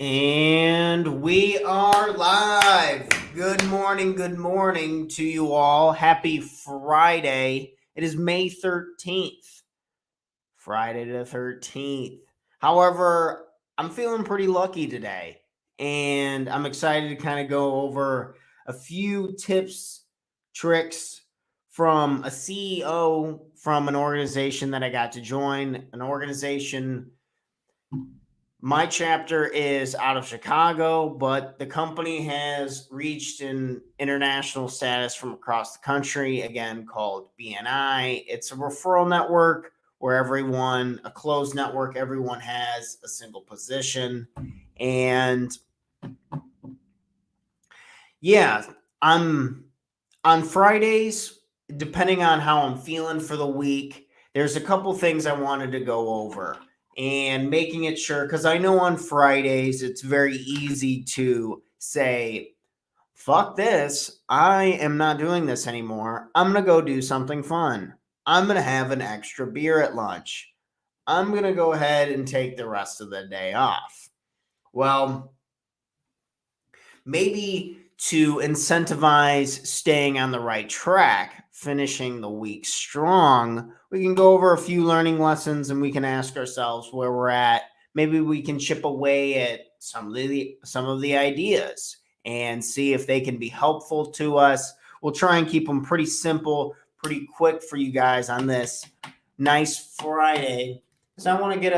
And we are live. Good morning to you all. Happy Friday. It is May 13th. Friday the 13th. However, I'm feeling pretty lucky today. And I'm excited to kind of go over a few tips, tricks from a CEO from an organization that I got to join, an organization. My chapter is out of Chicago, but the company has reached an international status from across the country, again called BNI. It's a referral network where a closed network, everyone has a single position. And yeah, I'm on Fridays, depending on how I'm feeling for the week, there's a couple things I wanted to go over and making it sure, because I know on Fridays it's very easy to say, fuck this, I am not doing this anymore. I'm going to go do something fun. I'm going to have an extra beer at lunch. I'm going to go ahead and take the rest of the day off. Well, maybe to incentivize staying on the right track, finishing the week strong, we can go over a few learning lessons and we can ask ourselves where we're at. Maybe we can chip away at some of the ideas and see if they can be helpful to us. We'll try and keep them pretty simple, pretty quick for you guys on this nice Friday. So I want to get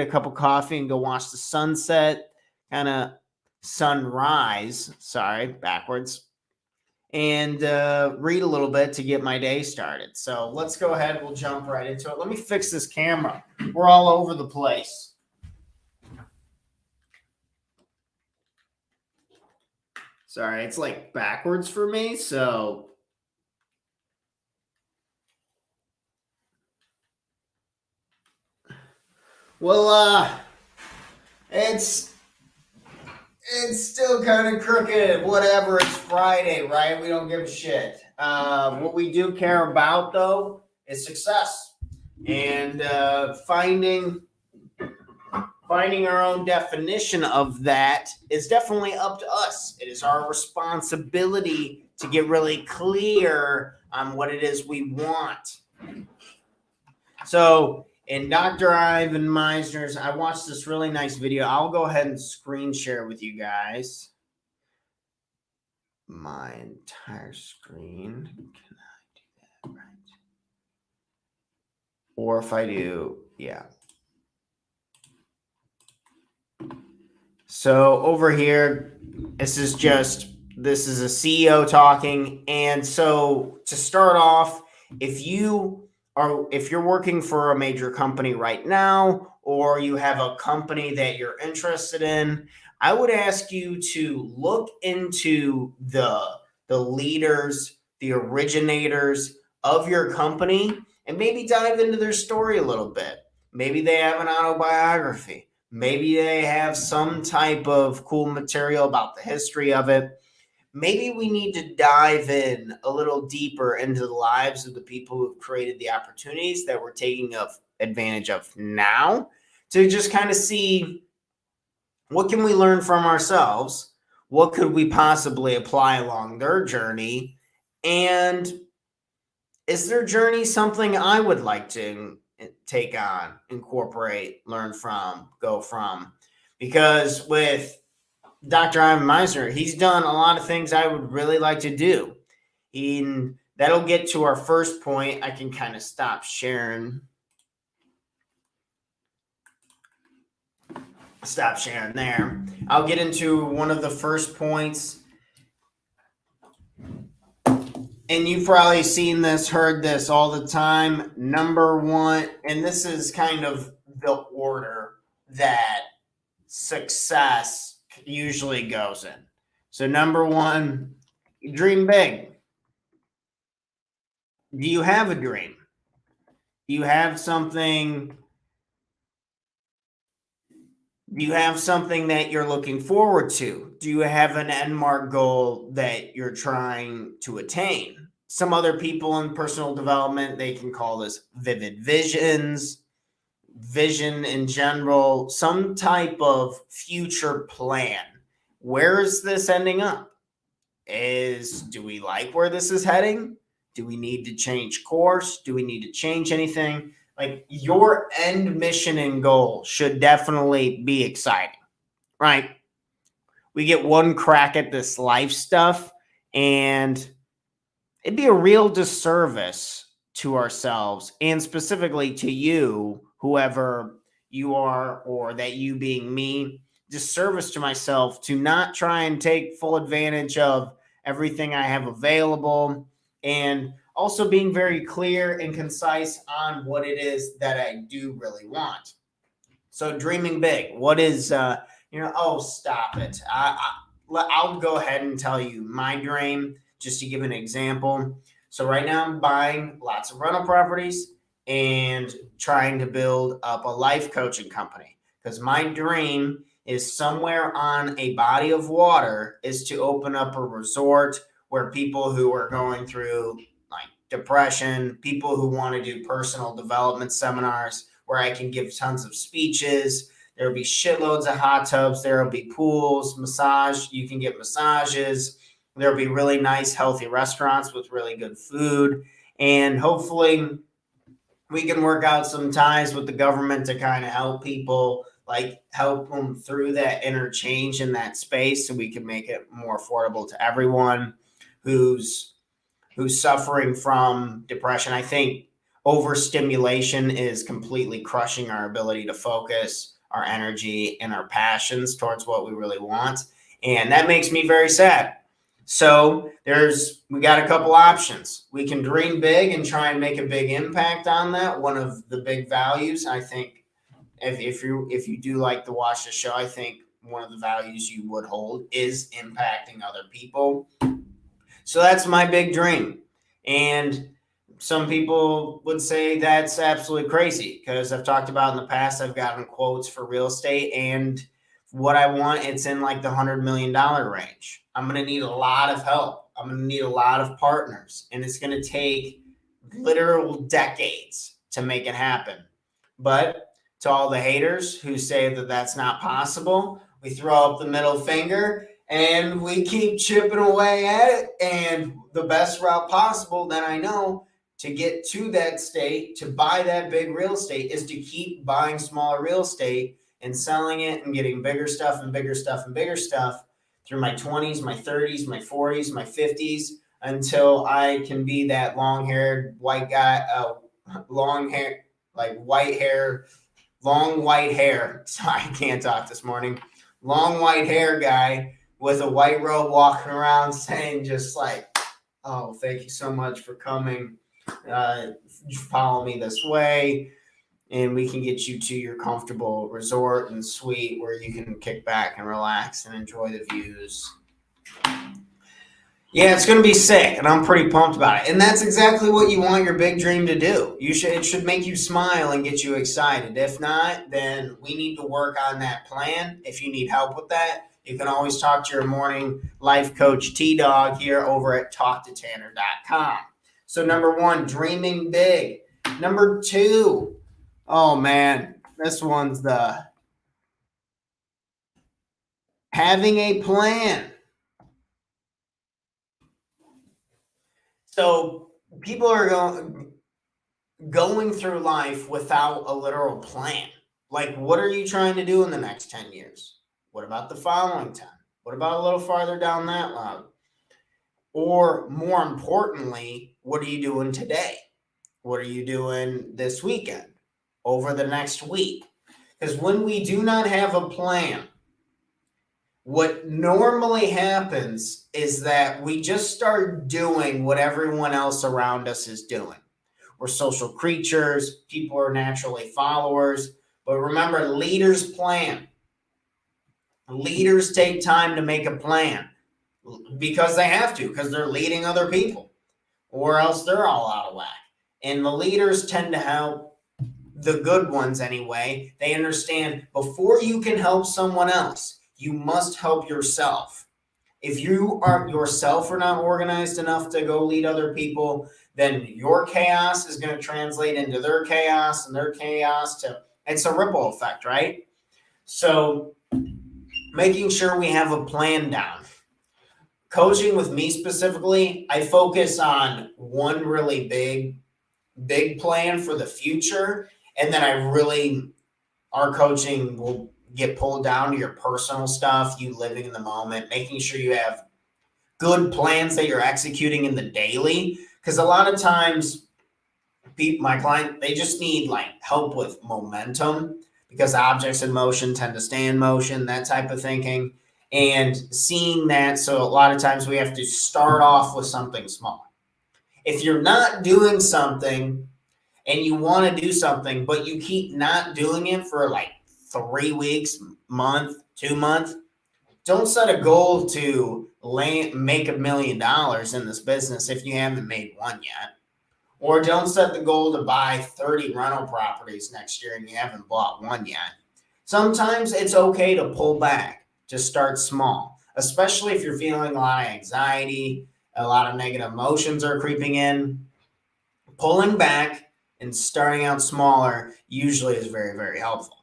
a cup of coffee and go watch the sunset, kind of sunrise, backwards, and read a little bit to get my day started. So let's go ahead. We'll jump right into it. Let me fix this camera. We're all over the place. Sorry, it's like backwards for me. So it's still kind of crooked. Whatever. It's Friday, right? We don't give a shit. What we do care about, though, is success and finding our own definition of that is definitely up to us. It is our responsibility to get really clear on what it is we want. So in Dr. Ivan Meisner's, I watched this really nice video. I'll go ahead and screen share with you guys my entire screen. Can I do that right? Or if I do, yeah. So over here, this is a CEO talking. And so to start off, if you're working for a major company right now, or you have a company that you're interested in, I would ask you to look into the leaders, the originators of your company, and maybe dive into their story a little bit. Maybe they have an autobiography. Maybe they have some type of cool material about the history of it. Maybe we need to dive in a little deeper into the lives of the people who've created the opportunities that we're taking advantage of now, to just kind of see what can we learn from ourselves, what could we possibly apply along their journey, and is their journey something I would like to take on, incorporate, learn from, go from? Because with Dr. Ivan Meisner, he's done a lot of things I would really like to do. And that'll get to our first point. I can kind of stop sharing. Stop sharing there. I'll get into one of the first points. And you've probably seen this, heard this all the time. Number one, and this is kind of the order that success usually goes in. So number one, dream big. Do you have a dream? Do you have something? Do you have something that you're looking forward to? Do you have an end mark goal that you're trying to attain? Some other people in personal development, they can call this vivid visions. vision in general, some type of future plan. Where is this ending up? Do we like where this is heading? Do we need to change course? Do we need to change anything? Like, your end mission and goal should definitely be exciting, right? We get one crack at this life stuff, and it'd be a real disservice to ourselves and specifically to you, whoever you are, or that you being me, disservice to myself to not try and take full advantage of everything I have available, and also being very clear and concise on what it is that I do really want. So dreaming big, what is, oh, stop it. I'll go ahead and tell you my dream, just to give an example. So right now I'm buying lots of rental properties and trying to build up a life coaching company, because my dream is somewhere on a body of water is to open up a resort where people who are going through like depression, people who want to do personal development seminars, where I can give tons of speeches. There will be shitloads of hot tubs. There will be pools, massage. You can get massages. There will be really nice, healthy restaurants with really good food. And hopefully we can work out some ties with the government to kind of help people, like help them through that interchange in that space, so we can make it more affordable to everyone who's suffering from depression. I think overstimulation is completely crushing our ability to focus our energy and our passions towards what we really want. And that makes me very sad. So we got a couple options. We can dream big and try and make a big impact on that. One of the big values, I think, if you do like to watch the show, I think one of the values you would hold is impacting other people. So that's my big dream. And some people would say that's absolutely crazy, because I've talked about in the past, I've gotten quotes for real estate, and what I want, it's in like the $100 million range. I'm going to need a lot of help. I'm going to need a lot of partners, and it's going to take literal decades to make it happen. But to all the haters who say that that's not possible, we throw up the middle finger and we keep chipping away at it. And the best route possible that I know to get to that state, to buy that big real estate, is to keep buying smaller real estate and selling it and getting bigger stuff and bigger stuff and bigger stuff through my 20s, my 30s, my 40s, my 50s, until I can be that long-haired white guy, long hair, like white hair, long white hair. Sorry, I can't talk this morning. Long white hair guy with a white robe walking around saying just like, oh, thank you so much for coming. Follow me this way, and we can get you to your comfortable resort and suite where you can kick back and relax and enjoy the views. Yeah, it's going to be sick, and I'm pretty pumped about it. And that's exactly what you want your big dream to do. It should make you smile and get you excited. If not, then we need to work on that plan. If you need help with that, you can always talk to your morning life coach T-Dog here over at talktotanner.com. So number one, dreaming big. Number two, oh man, this one's the having a plan. So people are going through life without a literal plan. Like, what are you trying to do in the next 10 years? What about the following 10? What about a little farther down that road? Or more importantly, what are you doing today? What are you doing this weekend, over the next week? Because when we do not have a plan, what normally happens is that we just start doing what everyone else around us is doing. We're social creatures. People are naturally followers. But remember, leaders plan. Leaders take time to make a plan because they have to, because they're leading other people, or else they're all out of whack. And the leaders tend to help, the good ones anyway. They understand before you can help someone else, you must help yourself. If you aren't yourself or not organized enough to go lead other people, then your chaos is going to translate into their chaos, and their chaos to It's a ripple effect, right? So making sure we have a plan down. Coaching with me specifically, I focus on one really big plan for the future. And then our coaching will get pulled down to your personal stuff, you living in the moment, making sure you have good plans that you're executing in the daily. Because a lot of times, my client, they just need like help with momentum because objects in motion tend to stay in motion, that type of thinking. And seeing that, so a lot of times we have to start off with something small. If you're not doing something and you want to do something, but you keep not doing it for like 3 weeks, month, 2 months, don't set a goal to make $1 million in this business if you haven't made one yet. Or don't set the goal to buy 30 rental properties next year and you haven't bought one yet. Sometimes it's okay to pull back, to start small, especially if you're feeling a lot of anxiety, a lot of negative emotions are creeping in. Pulling back and starting out smaller usually is very, very helpful.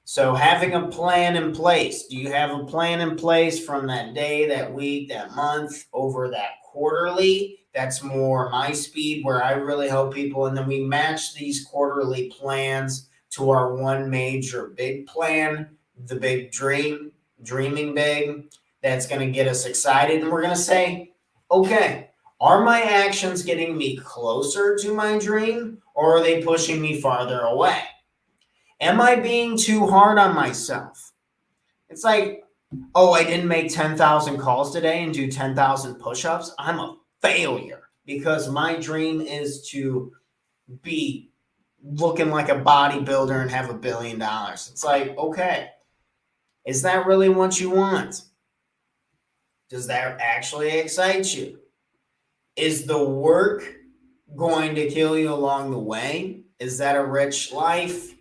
So having a plan in place. Do you have a plan in place from that day, that week, that month, over that quarterly? That's more my speed where I really help people. And then we match these quarterly plans to our one major big plan, the big dreaming big. That's going to get us excited. And we're going to say, okay, are my actions getting me closer to my dream or are they pushing me farther away? Am I being too hard on myself? It's like, oh, I didn't make 10,000 calls today and do 10,000 push-ups. I'm a failure because my dream is to be looking like a bodybuilder and have $1 billion. It's like, okay, is that really what you want? Does that actually excite you? Is the work going to kill you along the way? Is that a rich life?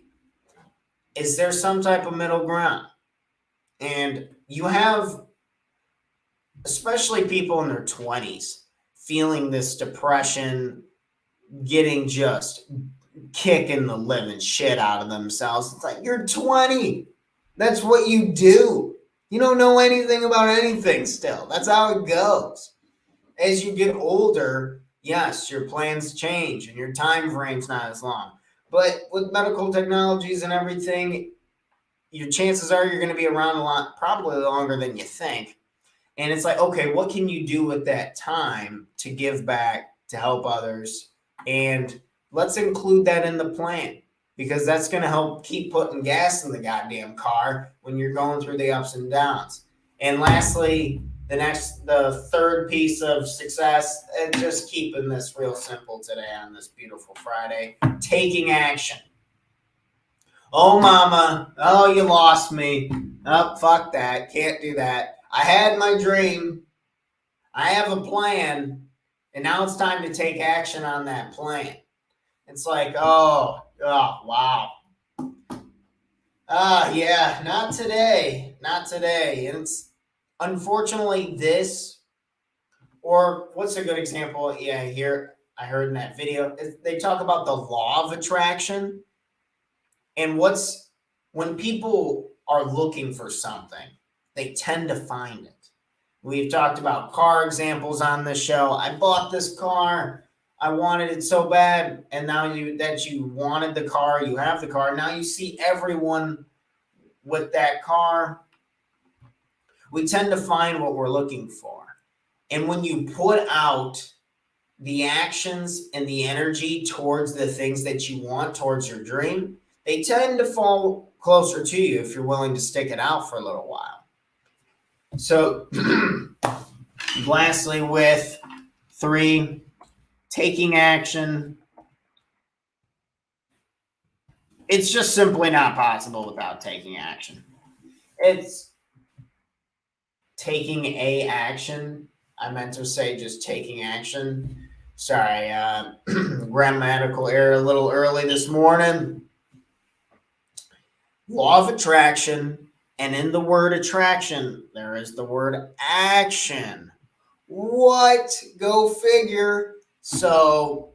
Is there some type of middle ground? And you have, especially people in their 20s, feeling this depression, getting just kicking the living shit out of themselves. It's like, you're 20. That's what you do. You don't know anything about anything still. That's how it goes. As you get older, yes, your plans change and your time frame's not as long. But with medical technologies and everything, your chances are you're going to be around a lot, probably longer than you think. And it's like, okay, what can you do with that time to give back, to help others? And let's include that in the plan because that's going to help keep putting gas in the goddamn car when you're going through the ups and downs. And lastly, the third piece of success, and just keeping this real simple today on this beautiful Friday, taking action. Oh, mama. Oh, you lost me. Oh, fuck that. Can't do that. I had my dream. I have a plan. And now it's time to take action on that plan. It's like, oh wow. Yeah, not today. Not today. And it's unfortunately this, or what's a good example? Yeah, I heard in that video, they talk about the law of attraction. And when people are looking for something, they tend to find it. We've talked about car examples on this show. I bought this car. I wanted it so bad. And now that you wanted the car, you have the car. Now you see everyone with that car. We tend to find what we're looking for. And when you put out the actions and the energy towards the things that you want, towards your dream, they tend to fall closer to you if you're willing to stick it out for a little while. So lastly, with 3, taking action. It's just simply not possible without taking action. It's taking a action. I meant to say just taking action. Sorry, grammatical error a little early this morning. Law of attraction, and in the word attraction, there is the word action. What? Go figure. So,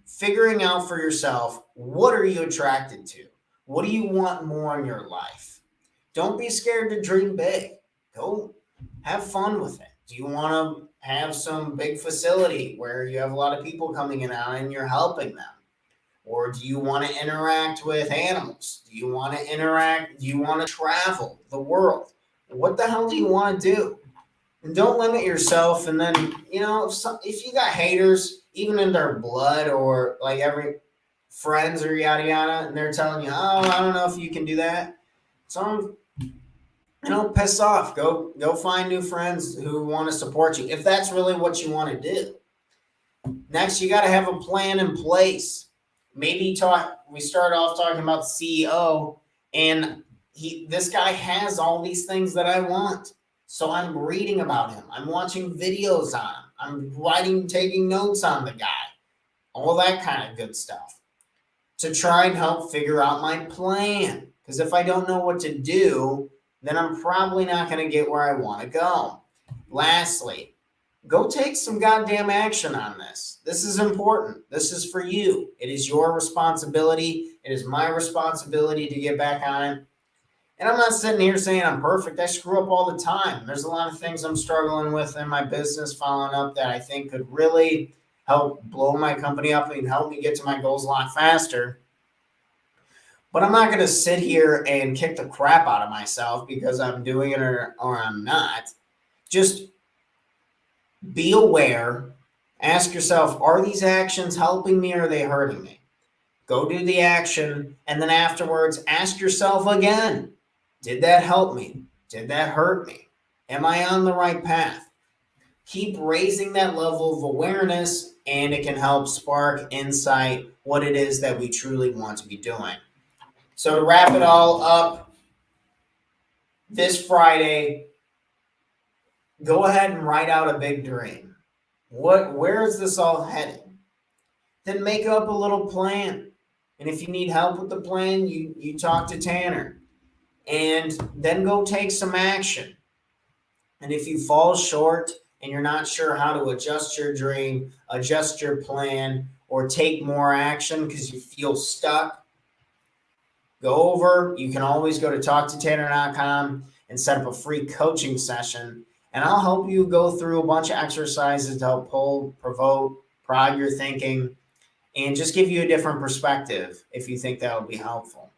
figuring out for yourself, what are you attracted to? What do you want more in your life? Don't be scared to dream big. Go have fun with it. Do you want to have some big facility where you have a lot of people coming in and out and you're helping them? Or do you want to interact with animals? Do you want to interact? Do you want to travel the world? What the hell do you want to do? And don't limit yourself. And then, if you got haters, even in their blood or like every friends or yada yada, and they're telling you, oh, I don't know if you can do that. So, piss off. Go find new friends who want to support you if that's really what you want to do. Next, you got to have a plan in place. Maybe we start off talking about the CEO, and this guy has all these things that I want. So I'm reading about him. I'm watching videos on him. I'm taking notes on the guy. All that kind of good stuff to try and help figure out my plan. Because if I don't know what to do, then I'm probably not going to get where I want to go. Lastly, go take some goddamn action on this. This is important. This is for you. It is your responsibility. It is my responsibility to get back on it. And I'm not sitting here saying I'm perfect. I screw up all the time. There's a lot of things I'm struggling with in my business, following up that I think could really help blow my company up and help me get to my goals a lot faster. But I'm not going to sit here and kick the crap out of myself because I'm doing it or I'm not. Just be aware. Ask yourself, are these actions helping me or are they hurting me? Go do the action. And then afterwards, ask yourself again, did that help me? Did that hurt me? Am I on the right path? Keep raising that level of awareness, and it can help spark insight what it is that we truly want to be doing. So to wrap it all up, this Friday, go ahead and write out a big dream. Where is this all headed? Then make up a little plan. And if you need help with the plan, you talk to Tanner. And then go take some action. And if you fall short and you're not sure how to adjust your dream, adjust your plan, or take more action because you feel stuck, you can always go to talktotanner.com and set up a free coaching session. And I'll help you go through a bunch of exercises to help provoke, prod your thinking, and just give you a different perspective if you think that would be helpful.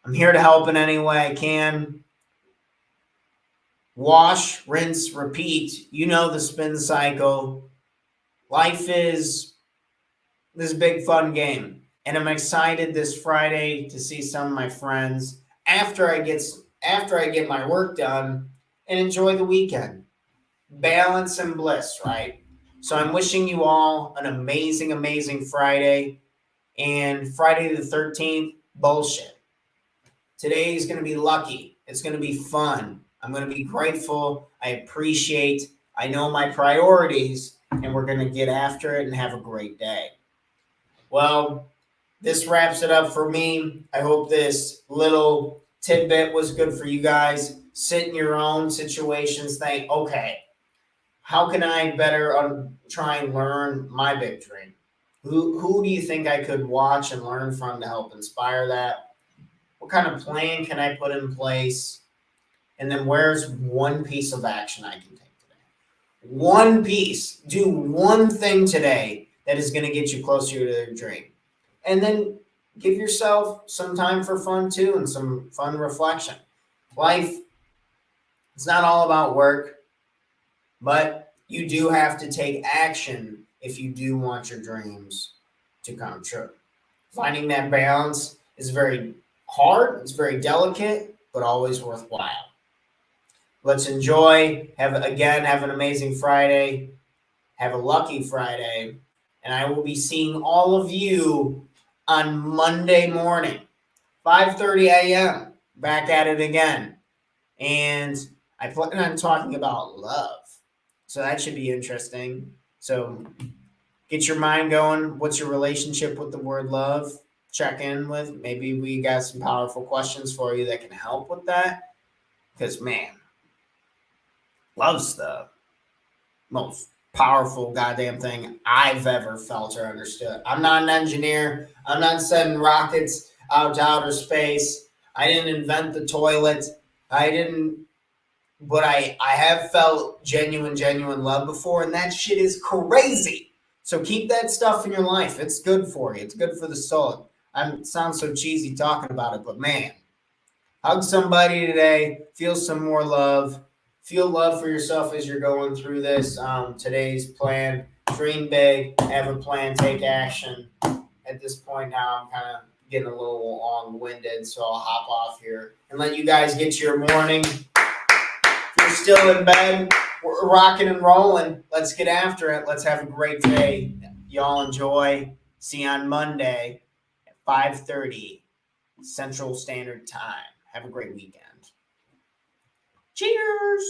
I'm here to help in any way I can. Wash, rinse, repeat. You know the spin cycle. Life is this big fun game. And I'm excited this Friday to see some of my friends after I get my work done and enjoy the weekend. Balance and bliss, right? So I'm wishing you all an amazing, amazing Friday. And Friday the 13th, bullshit. Today is going to be lucky. It's going to be fun. I'm going to be grateful. I appreciate. I know my priorities, and we're going to get after it and have a great day. Well, this wraps it up for me. I hope this little tidbit was good for you guys. Sit in your own situations. Think, okay, how can I better try and learn my big dream? Who do you think I could watch and learn from to help inspire that? What kind of plan can I put in place? And then where's one piece of action I can take today? One piece. Do one thing today that is going to get you closer to your dream. And then give yourself some time for fun too and some fun reflection. Life, it's not all about work, but you do have to take action if you do want your dreams to come true. Finding that balance is very hard, it's very delicate, but always worthwhile. Let's enjoy. Have an amazing Friday. Have a lucky Friday. And I will be seeing all of you on Monday morning, 5:30 a.m. Back at it again. And I plan on talking about love. So that should be interesting. So get your mind going. What's your relationship with the word love? Check in with. Maybe we got some powerful questions for you that can help with that. Because, man, love's the most powerful goddamn thing I've ever felt or understood. I'm not an engineer. I'm not sending rockets out to outer space. I didn't invent the toilet. I didn't, but I have felt genuine love before, and that shit is crazy. So keep that stuff in your life. It's good for you. It's good for the soul. It sounds so cheesy talking about it, but man, hug somebody today. Feel some more love. Feel love for yourself as you're going through this. Today's plan: dream big, have a plan, take action. At this point now, I'm kind of getting a little long-winded, so I'll hop off here and let you guys get your morning. If you're still in bed, we're rocking and rolling. Let's get after it. Let's have a great day. Y'all enjoy. See you on Monday at 5:30 Central Standard Time. Have a great weekend. Cheers.